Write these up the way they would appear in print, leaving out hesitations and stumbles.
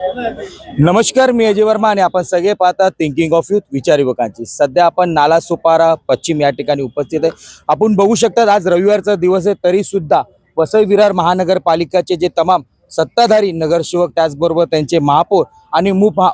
नमस्कार, मी अजय वर्मा आणि आपण सगळे पाहतात थिंकिंग ऑफ यूथ, विचार युवकांची। सध्या आपण नालासोपारा पश्चिम या ठिकाणी उपस्थित आहे। आपण बघू शकतात आज रविवारचा दिवस आहे, तरी सुद्धा वसई विरार महानगरपालिकाचे जे तमाम सत्ताधारी नगरसेवक त्याचबरोबर त्यांचे महापौर आणि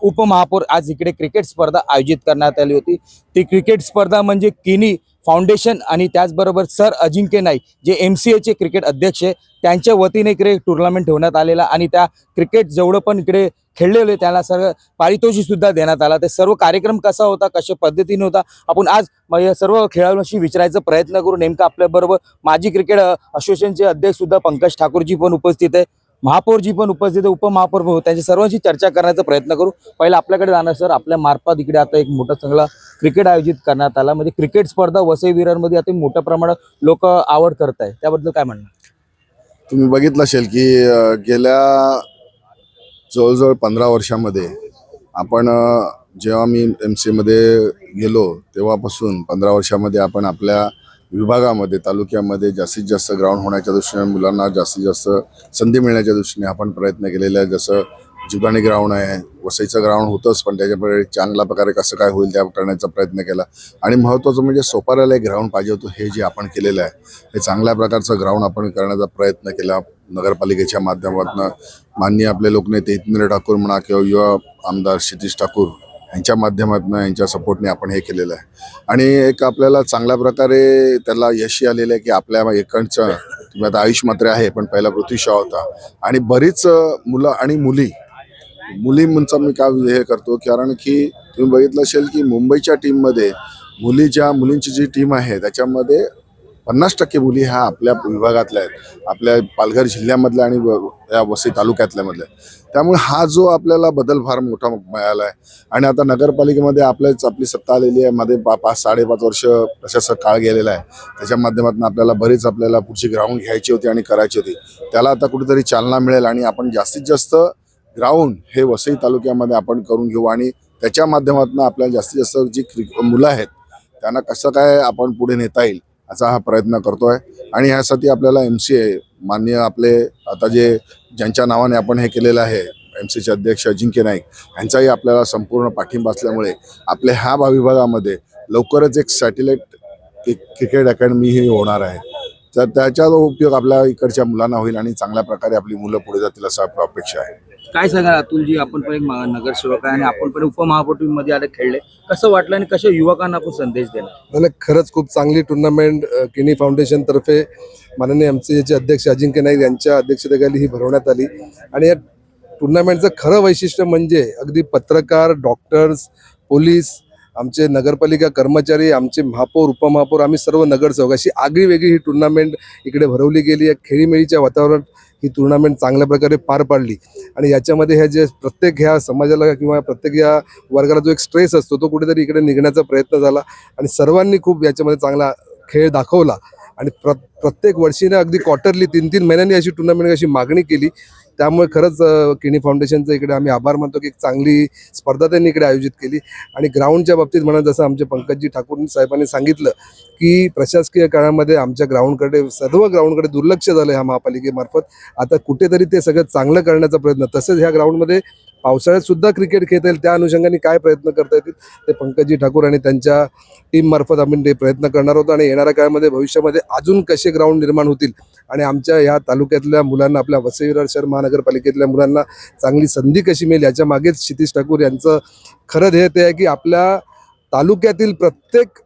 उपमहापौर आज इकडे क्रिकेट स्पर्धा आयोजित करण्यात आली होती। ती क्रिकेट स्पर्धा म्हणजे किनी फाउंडेशन आणि त्याचबरोबर सर अजिंक्य नाईक जे MCA चे क्रिकेट अध्यक्ष आहे त्यांच्या वतीने इकडे टुर्नामेंट ठेवण्यात आलेला आणि त्या क्रिकेट जेवढं पण इकडे खेळलेले त्याला सर्व पारितोषिक सुद्धा देण्यात आला। ते सर्व कार्यक्रम कसा होता, कशा पद्धतीने होता, आपण आज या सर्व खेळाडूंशी विचारायचा प्रयत्न करू। नेमका आपल्या बरोबर माजी क्रिकेट असोसिएशनचे अध्यक्ष सुद्धा पंकज ठाकूरजी पण उपस्थित आहे, महापौरजी पण उपस्थित आहे, उपमहापौर पण, त्यांच्या सर्वांशी चर्चा करण्याचा प्रयत्न करू। पहिला आपल्याकडे जाणार सर, आपल्या मार्फत इकडे आता एक मोठा चांगला क्रिकेट आयोजित करण्यात आला, म्हणजे क्रिकेट स्पर्धा वसई विरारमध्ये आता मोठ्या प्रमाणात लोक आवड करत आहे, त्याबद्दल काय म्हणणं? तुम्ही बघितलं असेल की गेल्या जवळजवळ 15 वर्षामध्ये आपण जेव्हा मी MCA मध्ये गेलो तेव्हापासून 15 वर्षामध्ये आपण आपल्या विभागामध्ये तालुक्यामध्ये जास्तीत जास्त ग्राउंड होण्याच्या दृष्टीने, मुलांना जास्तीत जास्त संधी मिळण्याच्या दृष्टीने आपण प्रयत्न केलेले आहे। जसं जीवदानी ग्राउंड आहे, वसईचं ग्राउंड होतंच, पण त्याच्याकडे चांगल्या प्रकारे कसं काय होईल त्या करण्याचा प्रयत्न केला। आणि महत्त्वाचं म्हणजे सोपाऱ्याला एक ग्राउंड पाहिजे होतं, हे जे आपण केलेलं आहे हे चांगल्या प्रकारचं ग्राउंड आपण करण्याचा प्रयत्न केला नगरपालिकेच्या माध्यमातून। माननीय आपले लोकनेते हितेंद्र ठाकूर म्हणा किंवा युवा आमदार क्षितिज ठाकूर यांच्या माध्यमातून, यांच्या सपोर्टने आपण हे केलेलं आहे। आणि एक आपल्याला चांगल्या प्रकारे त्याला यश आलेलं आहे की आपल्या इकडचं तुम्ही आता आयुष मात्रे आहे, पण पहिला पृथ्वी शॉ होता आणि बरीच मुलं आणि मुलींचा मी का हे करतो, कारण की तुम्ही बघितलं असेल की मुंबईच्या टीममध्ये मुलींची जी टीम आहे त्याच्यामध्ये 50% मुली ह्या आपल्या विभागातल्या आहेत, आपल्या पालघर जिल्ह्यामधल्या आणि या वसई तालुक्यातल्या मधल्या। त्यामुळे हा जो आपल्याला बदल फार मोठा मिळाला आहे। आणि आता नगरपालिकेमध्ये आपली सत्ता आलेली आहे, मध्ये 5-5.5 वर्ष प्रशासक काळ गेलेला आहे, त्याच्या माध्यमातून आपल्याला पुढची ग्राउंड घ्यायची होती आणि करायची होती, त्याला आता कुठेतरी चालना मिळेल आणि आपण जास्तीत जास्त ग्राउंड हे वसई तालुक्यामध्ये आपण करून घेऊ आणि त्याच्या माध्यमातून आपल्याला जास्तीत जास्त जी मुलं आहेत त्यांना कसं काय आपण पुढे नेता येईल असा हा प्रयत्न करतोय। आणि ह्यासाठी आपल्याला MCA माननीय आपले आता ज्यांच्या नावाने आपण हे केलेलं आहे MCA चे अध्यक्ष अजिंक्य नाईक यांचाही आपल्याला संपूर्ण पाठिंबा असल्यामुळे आपल्या ह्या विभागामध्ये लवकरच एक सॅटेलाइट क्रिकेट अकॅडमी ही होणार आहे, तर त्याचा उपयोग आपल्या इकडच्या मुलांना होईल आणि चांगल्या प्रकारे आपली मुलं पुढे जातील असं अपेक्षा आहे। काय सांगा अतुलजी, आपण पण एक नगरसेवक आहे आणि आपण पण उपमहापौर मध्ये आले, खेळले, कसं वाटलं आणि कशा युवकांना आपण संदेश देणार? मला खरंच खूप चांगली टुर्नामेंट किनी फाउंडेशन तर्फे माननीय MCA चे अध्यक्ष अजिंक्य नाईक यांच्या अध्यक्षतेखाली ही भरवण्यात आली। आणि या टुर्नामेंटचं खरं वैशिष्ट्य म्हणजे अगदी पत्रकार, डॉक्टर्स, पोलीस, आमचे नगरपालिका कर्मचारी, आमचे महापौर, उपमहापौर, आम्ही सर्व नगरसेवक अशी आगळी वेगळी ही टुर्नामेंट इकडे भरवली गेली आहे। खेळीमेळीच्या वातावरणात ही टुर्नामेंट चांगल्या प्रकारे पार पाडली आणि याच्यामध्ये प्रत्येक ह्या समाजाला किंवा प्रत्येक या वर्गाला जो एक स्ट्रेस असतो तो कुठेतरी इकडे निघण्याचा प्रयत्न झाला आणि सर्वांनी खूप याच्यामध्ये चांगला खेळ दाखवला। आणि प्रत्येक वर्षीने अगदी क्वार्टरली 3-3 महिन्यांनी अशी टुर्नामेंट अशी मागणी केली, त्यामुळे खरंच किनी फाउंडेशनचं इकडे आम्ही आभार मानतो की एक चांगली स्पर्धा त्यांनी इकडे आयोजित केली। आणि ग्राउंडच्या बाबतीत म्हणा, जसं आमचे पंकजजी ठाकूर साहेबांनी सांगितलं की प्रशासकीय काळामध्ये आमच्या सर्व ग्राउंडकडे दुर्लक्ष झालं ह्या महापालिकेमार्फत, आता कुठेतरी ते सगळं चांगलं करण्याचा प्रयत्न, तसंच ह्या ग्राउंडमध्ये पावसाळ्यात सुद्धा क्रिकेट खेळता येईल त्या अनुषंगाने काय प्रयत्न करता येतील ते पंकजजी ठाकूर आणि त्यांच्या टीम मार्फत आम्ही ते प्रयत्न करणार होतो। आणि येणाऱ्या काळामध्ये भविष्यामध्ये अजून कसे ग्राउंड निर्माण होतील आणि आमच्या ह्या तालुक्यातल्या मुलांना, आपल्या वसई विरार शहर महानगरपालिकेतल्या मुलांना चांगली संधी कशी मिळेल याच्या मागेच क्षितिज ठाकूर यांचं खरं ध्येय ते आहे की आपल्या तालुक्यातील प्रत्येक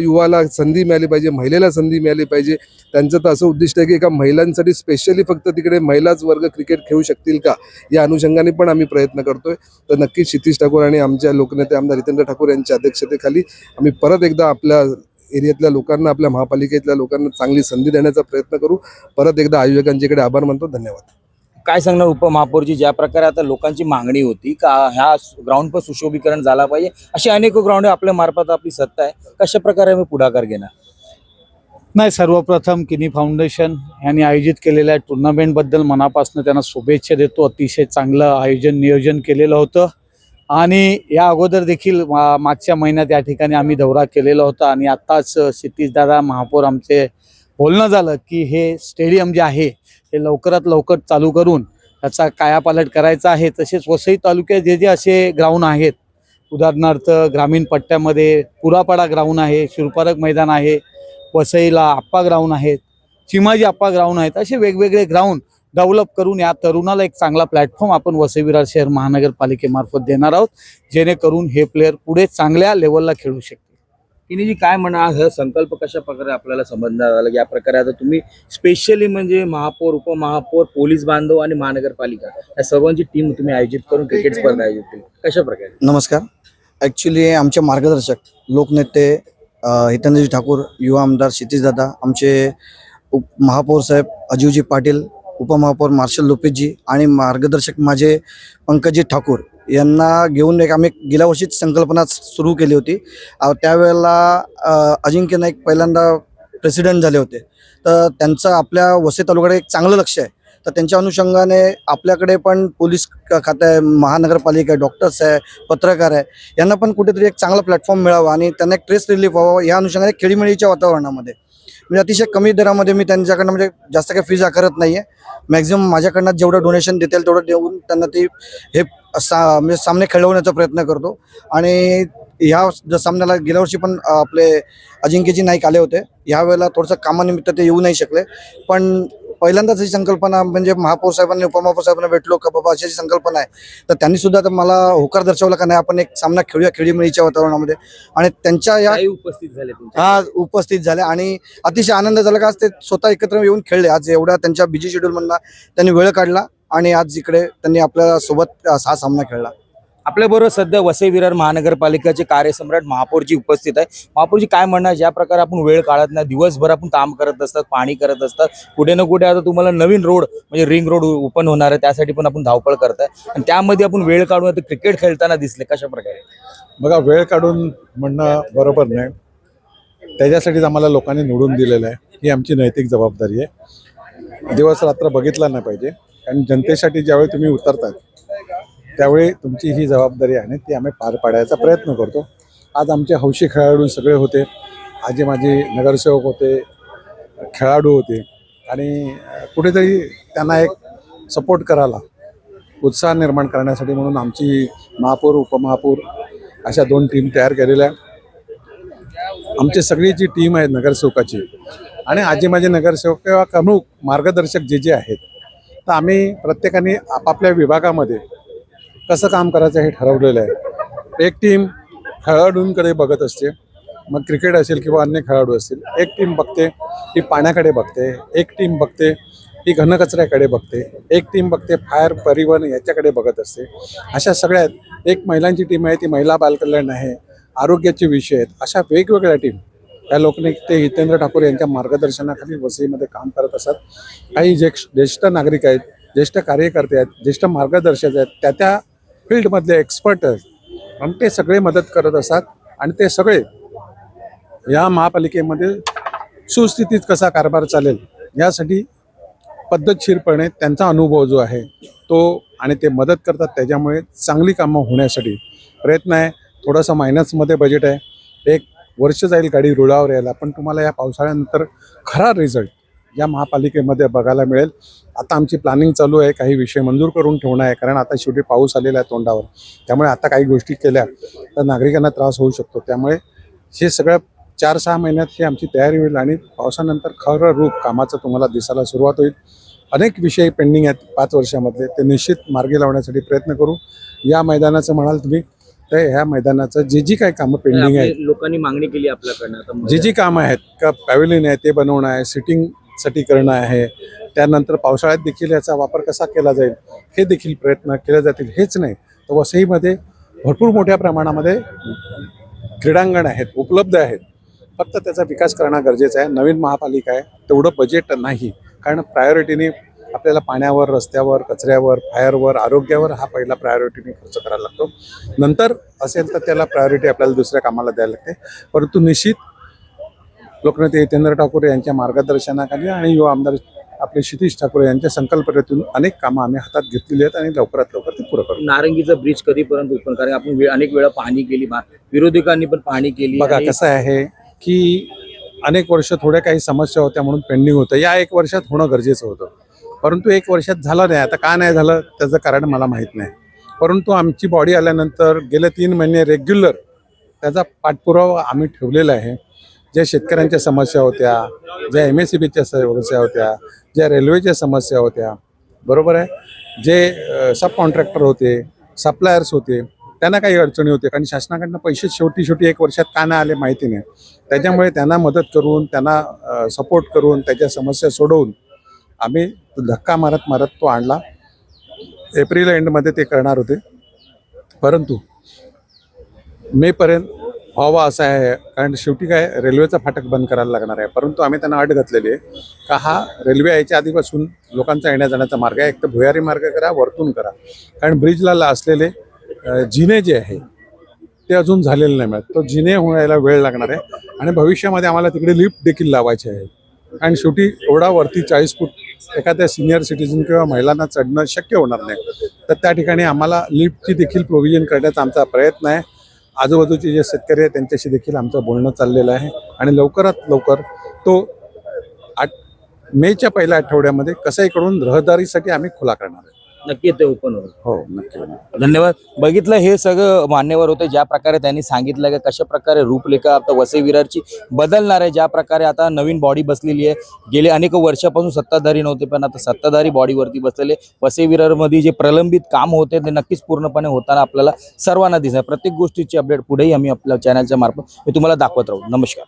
युवाला संधी मिळाली पाहिजे, महिलेला संधी मिळाली पाहिजे। त्यांचं तर असं उद्दिष्ट आहे की एका महिलांसाठी स्पेशली फक्त तिकडे महिलाच वर्ग क्रिकेट खेळू शकतील का, या अनुषंगाने पण आम्ही प्रयत्न करतोय। तर नक्कीच क्षितिज ठाकूर आणि आमच्या लोकनेते आमदार हितेंद्र ठाकूर यांच्या अध्यक्षतेखाली आम्ही परत एकदा आपल्या एरियातल्या लोकांना, आपल्या महापालिकेतल्या लोकांना चांगली संधी देण्याचा प्रयत्न करू। परत एकदा आयोजकांच्याकडे आभार मानतो, धन्यवाद। काय सांगणार उपमहापौरजी, ज्या प्रकारे आता लोकांची मागणी होती का ह्या ग्राउंड पण सुशोभीकरण झाला पाहिजे, असे अनेक ग्राउंड आपल्या मार्फत आपली सत्ता आहे, कशा प्रकारे आम्ही पुढाकार घेणार? नाही, सर्वप्रथम किनी फाउंडेशन यांनी आयोजित केलेल्या टुर्नामेंटबद्दल मनापासून त्यांना शुभेच्छा देतो। अतिशय चांगलं नियोजन केलेलं होतं आणि या अगोदर देखील मागच्या महिन्यात या ठिकाणी आम्ही दौरा केलेला होता आणि आत्ताच क्षितिजदादा महापौर आमचे बोलणं झालं की हे स्टेडियम जे आहे हे लवकरात लवकर चालू करून त्याचा कायापालट करायचा आहे. तसेच वसई तालुक्यात जे जे असे ग्राउंड आहेत, उदाहरणार्थ ग्रामीण पट्ट्यामध्ये पुरापाडा ग्राउंड आहे, शिरपारक मैदान आहे, वसईला आप्पा ग्राउंड आहेत, चिमाजी आप्पा ग्राउंड आहेत, असे वेगवेगळे ग्राउंड डेव्हलप करून या तरुणाला एक चांगला प्लॅटफॉर्म आपण वसई विरार शहर महानगरपालिकेमार्फत देणार आहोत, जेणेकरून हे प्लेयर पुढे चांगल्या लेवलला खेळू शकतील. किनी जी काय म्हणा, हा संकल्प कशा प्रकारे आपल्याला समजण्यात आला? या प्रकारे आता तुम्ही स्पेशली म्हणजे महापौर, उपमहापौर, पोलीस बांधव आणि महानगरपालिका या सर्वांची टीम तुम्ही आयोजित करून क्रिकेट स्पर्धा आयोजित केली, कशा प्रकारे? नमस्कार. ॲक्च्युली आमचे मार्गदर्शक लोकनेते हितेंद्रजी ठाकूर, युवा आमदार क्षितिजदादा, आमचे महापौर साहेब अजीवजी पाटील, उपमहापौर मार्शल लोपेजी आणि मार्गदर्शक माझे पंकजी ठाकूर यांना घेऊन आम्ही गेल्या वर्षीच संकल्पना सुरू केली होती. त्यावेळेला अजिंक्य नाईक पहिल्यांदा प्रेसिडेंट झाले होते, तर त्यांचं आपल्या वसई तालुक्याकडे एक चांगलं लक्ष आहे. तर त्यांच्या अनुषंगाने आपल्याकडे पण पोलीस खातं आहे, महानगरपालिका आहे, डॉक्टर्स आहे, पत्रकार आहे, यांना पण कुठेतरी एक चांगला प्लॅटफॉर्म मिळावा आणि त्यांना एक स्ट्रेस रिलीफ व्हावा या अनुषंगाने खेळीमेळीच्या वातावरणामध्ये म्हणजे अतिशय कमी दरामध्ये मी त्यांच्याकडनं म्हणजे जास्त काही फीज आकारत नाही आहे. मॅक्झिमम माझ्याकडनं जेवढं डोनेशन देतील तेवढं देऊन त्यांना ती हे म्हणजे सामने खेळवण्याचा प्रयत्न करतो. आणि ह्या सामन्याला गेल्या वर्षी पण आपले अजिंक्यजी नाईक आले होते. यावेळेला थोडंसं कामानिमित्त ते येऊ नाही शकले, पण पहिल्यांदाच ही संकल्पना म्हणजे महापौर साहेबांनी, उपमहापौर साहेबांना भेटलो का बाबा अशी संकल्पना आहे, तर त्यांनी सुद्धा तर मला होकार दर्शवला का नाही आपण एक सामना खेळूया खेळीमेळीच्या वातावरणामध्ये. आणि त्यांच्या या उपस्थित झाले उपस्थित झाले आणि अतिशय आनंद झाला का आज ते स्वतः एकत्र येऊन खेळले. आज एवढ्या त्यांच्या बिझी शेड्यूलमधला त्यांनी वेळ काढला आणि आज इकडे त्यांनी आपल्या सोबत हा सामना खेळला. आपल्याबरोबर सध्या वसई विरार महानगरपालिकेचे कार्यसम्राट महापौरजी उपस्थित आहे. महापौरजी काय म्हणणार, ज्या प्रकारे आपण वेळ काढत नाही, दिवसभर आपण काम करत असतात, पाणी करत असतात, कुठे ना कुठे आता तुम्हाला नवीन रोड म्हणजे रिंग रोड ओपन होणार आहे, त्यासाठी पण आपण धावपळ करताय आणि त्यामध्ये आपण वेळ काढून आता क्रिकेट खेळताना दिसले, कशा प्रकारे? बघा, वेळ काढून म्हणणं बरोबर नाही, त्याच्यासाठीच आम्हाला लोकांनी निवडून दिलेलं आहे. ही आमची नैतिक जबाबदारी आहे. दिवस रात्र बघितला नाही पाहिजे आणि जनतेसाठी ज्यावेळी तुम्ही उतरतात त्यावेळी तुमची ही जबाबदारी आहे, ती आम्ही पार पाडायचा प्रयत्न करतो. आज आमचे हौशी खेळाडू सगळे होते, आजी माझे नगरसेवक होते, खेळाडू होते आणि कुठेतरी त्यांना एक सपोर्ट करायला, उत्साह निर्माण करण्यासाठी म्हणून आमची महापौर, उपमहापौर अशा 2 टीम तयार केलेल्या आहे. आमची सगळी जी टीम आहे नगरसेवकाची आणि आजी माझे नगरसेवक किंवा प्रमुख मार्गदर्शक जे आहेत, तर आम्ही प्रत्येकाने आपापल्या विभागामध्ये कसं काम करायचं हे ठरवलेलं आहे. एक टीम खेळाडूंकडे बघत असते, मग क्रिकेट असेल किंवा अन्य खेळाडू असतील. एक टीम बघते ती पाण्याकडे बघते, एक टीम बघते ती घनकचऱ्याकडे बघते, एक टीम बघते फायर परिवहन याच्याकडे बघत असते. अशा सगळ्यात एक महिलांची टीम आहे, ती महिला बालकल्याण आहे, आरोग्याचे विषय आहेत. अशा वेगवेगळ्या टीम त्या लोकनेते हितेंद्र ठाकूर यांच्या मार्गदर्शनाखाली वसईमध्ये काम करत असतात. काही ज्येष्ठ नागरिक आहेत, ज्येष्ठ कार्यकर्ते आहेत, ज्येष्ठ मार्गदर्शक आहेत, त्या फील्डमधले एक्सपर्ट आहेत आणि ते सगळे मदत करत असतात आणि ते सगळे या महापालिकेमध्ये सुस्थितीत कसा कारभार चालेल यासाठी पद्धतशीरपणे त्यांचा अनुभव जो आहे तो आणि ते मदत करतात. त्याच्यामुळे चांगली कामं होण्यासाठी प्रयत्न आहे. थोडंसं मायनसमध्ये बजेट आहे, 1 वर्ष जाईल गाडी रुळावर यायला, पण तुम्हाला या पावसाळ्यानंतर खरा रिझल्ट या महापालिकेमध्ये बघायला मिळेल. आता आमची प्लॅनिंग चालू आहे, काही विषय मंजूर करून ठेवणं आहे, कारण आता शेवटी पाऊस आलेला आहे तोंडावर. त्यामुळे आता काही गोष्टी केल्या तर नागरिकांना त्रास होऊ शकतो. त्यामुळे हे सगळं 4-6 महिन्यात ही आमची तयारी होईल आणि पावसानंतर खरं रूप कामाचं तुम्हाला दिसायला सुरुवात होईल. अनेक विषय पेंडिंग आहेत 5 वर्षामधले, ते निश्चित मार्गी लावण्यासाठी प्रयत्न करू. या मैदानाचं म्हणाल तुम्ही तर ह्या मैदानाचं जी काही कामं पेंडिंग आहेत, लोकांनी मागणी केली आपल्याकडनं, जी कामं आहेत का पॅव्हिलियन आहे ते बनवणं आहे, सिटिंगसाठी करणं आहे, त्यानंतर पावसाळ्यात देखील याचा वापर कसा केला जाईल हे देखील प्रयत्न केले जातील. हेच नाही तर वसईमध्ये भरपूर मोठ्या प्रमाणामध्ये क्रीडांगण आहेत, उपलब्ध आहेत, फक्त त्याचा विकास करणं गरजेचं आहे. नवीन महापालिका आहे, तेवढं बजेट नाही, कारण प्रायोरिटीने आपल्याला पाण्यावर, रस्त्यावर, कचऱ्यावर, फायरवर, आरोग्यावर हा पहिला प्रायोरिटीने खर्च करायला लागतो. नंतर असेल तर त्याला प्रायोरिटी आपल्याला दुसऱ्या कामाला द्यायला लागते. परंतु निश्चित लोकनेते हितेंद्र ठाकूर यांच्या मार्गदर्शनाखाली आणि युवा आमदार आपले क्षितिज ठाकूर यांच्या संकल्पनेतून अनेक कामं आम्ही हातात घेतलेली आहेत आणि लवकरात लवकर ते पुरं करू. नारंगीचा ब्रिज कधीपर्यंत ओपन? कारण आपण अनेक वेळा पाहणी केली, विरोधकांनी पण पाहणी केली. बघा कसं आहे की अनेक वर्ष थोड्या काही समस्या होत्या म्हणून पेंडिंग होतं, या 1 वर्षात होणं गरजेचं होतं. परंतु 1 वर्षात झालं नाही. आता का नाही झालं त्याचं कारण मला माहीत नाही. परंतु आमची बॉडी आल्यानंतर गेले 3 महिने रेग्युलर त्याचा पाठपुरावा आम्ही ठेवलेला आहे. ज्या शेतकऱ्यांच्या समस्या होत्या, ज्या MSCBच्या समस्या होत्या, ज्या रेल्वेच्या समस्या होत्या, बरोबर आहे, जे सब कॉन्ट्रॅक्टर होते, सप्लायर्स होते, त्यांना काही अडचणी होते. कारण शासनाकडनं पैसे शेवटी 1 वर्षात का नाही आले माहिती नाही. त्याच्यामुळे त्यांना मदत करून, त्यांना सपोर्ट करून, त्याच्या समस्या सोडवून आम्ही धक्का मारत तो आणला. एप्रिल एंडमध्ये ते करणार होते, परंतु मेपर्यंत व्हावा असं आहे. कारण शेवटी काय रेल्वेचा फाटक बंद करायला लागणार आहे. परंतु आम्ही त्यांना अट घातलेली आहे का हा रेल्वे यायच्या आधीपासून लोकांचा येण्या जाण्याचा मार्ग आहे. एक तर भुयारी मार्ग करा, वरतून करा. कारण ब्रिजला असलेले जिने जे आहे ते अजून झालेले नाही मिळत. तो जिने होण्याला वेळ लागणार आहे आणि भविष्यामध्ये आम्हाला तिकडे लिफ्ट देखील लावायचे आहे. आणि शेवटी एवढा वरती 40 फूट एखाद्या सिनियर सिटीजन किंवा महिलांना चढणं शक्य होणार नाही. तर त्या ठिकाणी आम्हाला लिफ्टची देखील प्रोव्हिजन करण्याचा आमचा प्रयत्न आहे. आजूबाजूचे जे शेतकरी आहेत त्यांच्याशी देखील आमचं बोलणं चाललेलं आहे आणि लवकरात लवकर तो मेच्या पहिल्या आठवड्यामध्ये कसंही करून रहदारीसाठी आम्ही खुला करणार आहे. नक्की ते ओपन होईल. हो, नक्की. धन्यवाद. बघितलं हे सगळं मान्यवर होते, ज्या प्रकारे त्यांनी सांगितलं की कशा प्रकारे रूपरेखा आता वसई विरारची बदलणार आहे. ज्या प्रकारे आता नवीन बॉडी बसलेली आहे. गेले अनेक वर्षापासून सत्ताधारी नव्हते, पण आता सत्ताधारी बॉडीवरती बसलेले. वसई विरारमध्ये जे प्रलंबित काम होते ते नक्कीच पूर्णपणे होताना आपल्याला सर्वांना दिसणार. प्रत्येक गोष्टीची अपडेट पुढेही आम्ही आपल्या चॅनलच्या मार्फत मी तुम्हाला दाखवत राहू. नमस्कार.